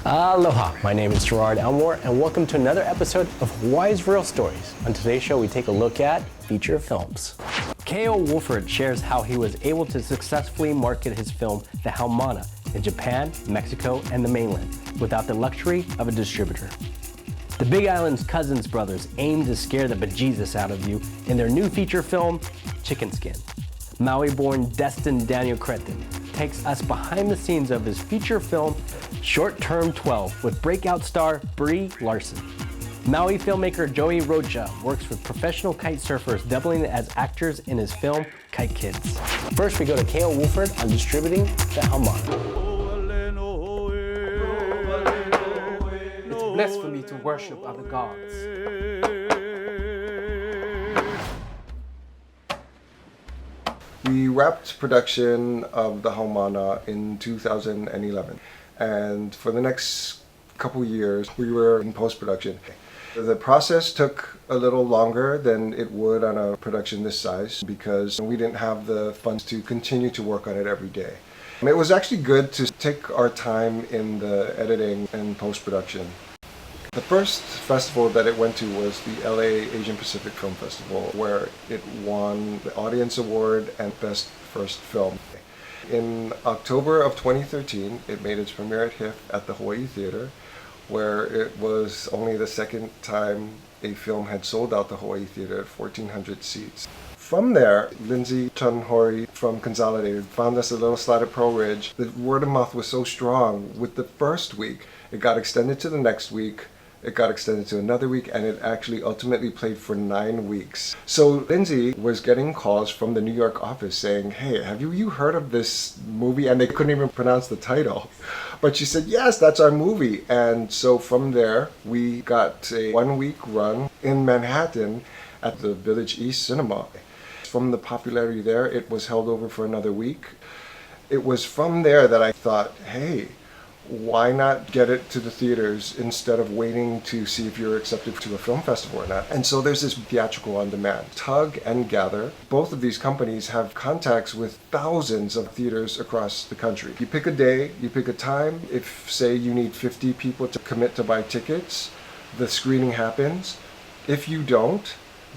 Aloha, my name is Gerard Elmore, and welcome to another episode of Hawaii's Real Stories. On today's show, we take a look at feature films. K.O. Wolford shares how he was able to successfully market his film, The Haumana, in Japan, Mexico, and the mainland, without the luxury of a distributor. The Big Island's Cousins brothers aim to scare the bejesus out of you in their new feature film, Chicken Skin. Maui-born Destin Daniel Cretton takes us behind the scenes of his feature film, Short Term 12, with breakout star Brie Larson. Maui filmmaker Joey Rocha works with professional kite surfers, doubling as actors in his film, Kite Kids. First, we go to K.O. Wolford on distributing The Haumana. It's blessed for me to worship other gods. We wrapped production of The Haumana in 2011, and for the next couple years we were in post-production. The process took a little longer than it would on a production this size because we didn't have the funds to continue to work on it every day. It was actually good to take our time in the editing and post-production. The first festival that it went to was the LA Asian Pacific Film Festival, where it won the Audience Award and Best First Film. In October of 2013, it made its premiere at HIF at the Hawaii Theater, where it was only the second time a film had sold out the Hawaii Theater at 1,400 seats. From there, Lindsay Chunhori from Consolidated found us a little slot at Pearl Ridge. The word of mouth was so strong. With the first week, it got extended to the next week. It got extended to another week, and it actually ultimately played for 9 weeks. So Lindsay was getting calls from the New York office saying, "Hey, have you heard of this movie?" And they couldn't even pronounce the title. But she said, "Yes, that's our movie." And so from there, we got a 1-week run in Manhattan at the Village East Cinema. From the popularity there, it was held over for another week. It was from there that I thought, hey, why not get it to the theaters instead of waiting to see if you're accepted to a film festival or not? And so there's this theatrical on demand. Tug and Gather, both of these companies have contacts with thousands of theaters across the country. You pick a day, you pick a time. If, say, you need 50 people to commit to buy tickets, the screening happens. If you don't,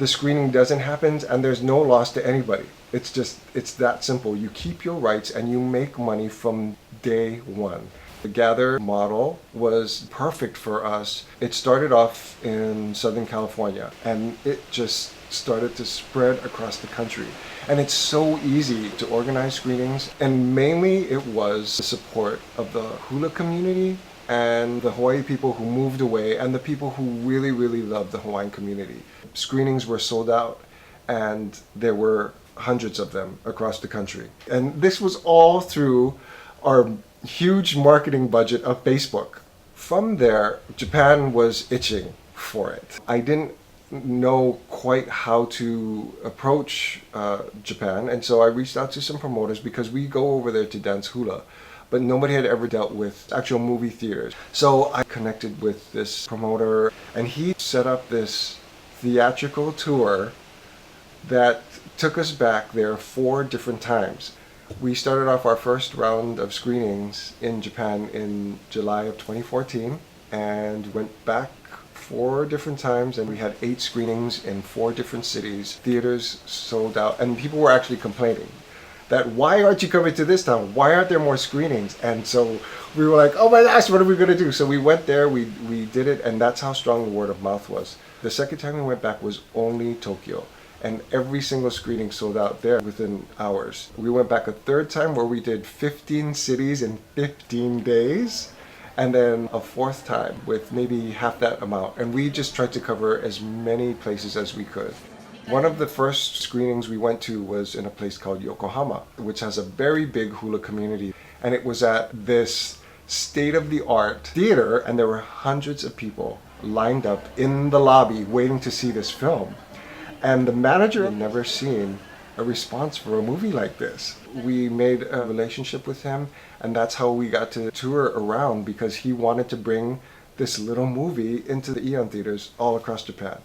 the screening doesn't happen and there's no loss to anybody. It's that simple. You keep your rights and you make money from day one. The Gather model was perfect for us. It started off in Southern California and it just started to spread across the country. And it's so easy to organize screenings, and mainly it was the support of the hula community and the Hawaii people who moved away and the people who really, really loved the Hawaiian community. Screenings were sold out and there were hundreds of them across the country. And this was all through our huge marketing budget of Facebook. From there, Japan was itching for it. I didn't know quite how to approach Japan, and so I reached out to some promoters because we go over there to dance hula, but nobody had ever dealt with actual movie theaters. So I connected with this promoter, and he set up this theatrical tour that took us back there 4 different times. We started off our first round of screenings in Japan in July of 2014 and went back 4 different times, and we had 8 screenings in 4 different cities. Theaters sold out, and people were actually complaining that, why aren't you coming to this town? Why aren't there more screenings? And so we were like, oh my gosh, what are we going to do? So we went there, we did it, and that's how strong the word of mouth was. The second time we went back was only Tokyo. And every single screening sold out there within hours. We went back a 3rd time where we did 15 cities in 15 days. And then a 4th time with maybe half that amount. And we just tried to cover as many places as we could. One of the first screenings we went to was in a place called Yokohama, which has a very big hula community. And it was at this state-of-the-art theater, and there were hundreds of people lined up in the lobby waiting to see this film. And the manager had never seen a response for a movie like this. We made a relationship with him, and that's how we got to tour around, because he wanted to bring this little movie into the Eon theaters all across Japan.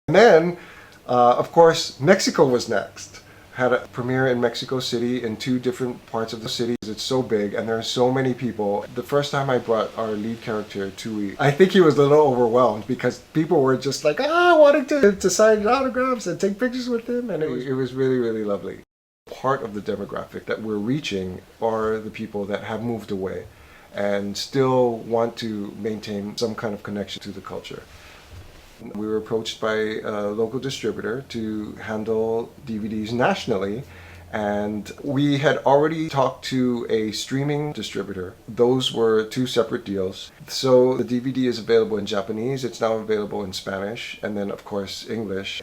And then, of course, Mexico was next. had a premiere in Mexico City in 2 different parts of the city. It's so big and there are so many people. The first time I brought our lead character, Tui, I think he was a little overwhelmed because people were just like, wanting to sign autographs and take pictures with him. And it was really, really lovely. Part of the demographic that we're reaching are the people that have moved away and still want to maintain some kind of connection to the culture. We were approached by a local distributor to handle DVDs nationally, and we had already talked to a streaming distributor. Those were 2 separate deals. So the DVD is available in Japanese, it's now available in Spanish, and then of course English.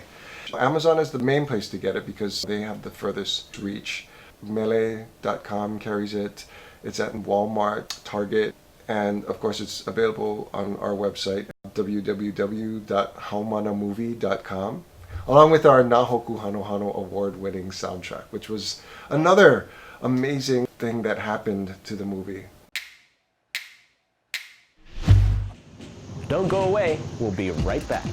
Amazon is the main place to get it because they have the furthest reach. Melee.com carries it, it's at Walmart, Target, and of course it's available on our website, www.haumanamovie.com, along with our Nahoku Hano Hano award-winning soundtrack, which was another amazing thing that happened to the movie. Don't go away, we'll be right back.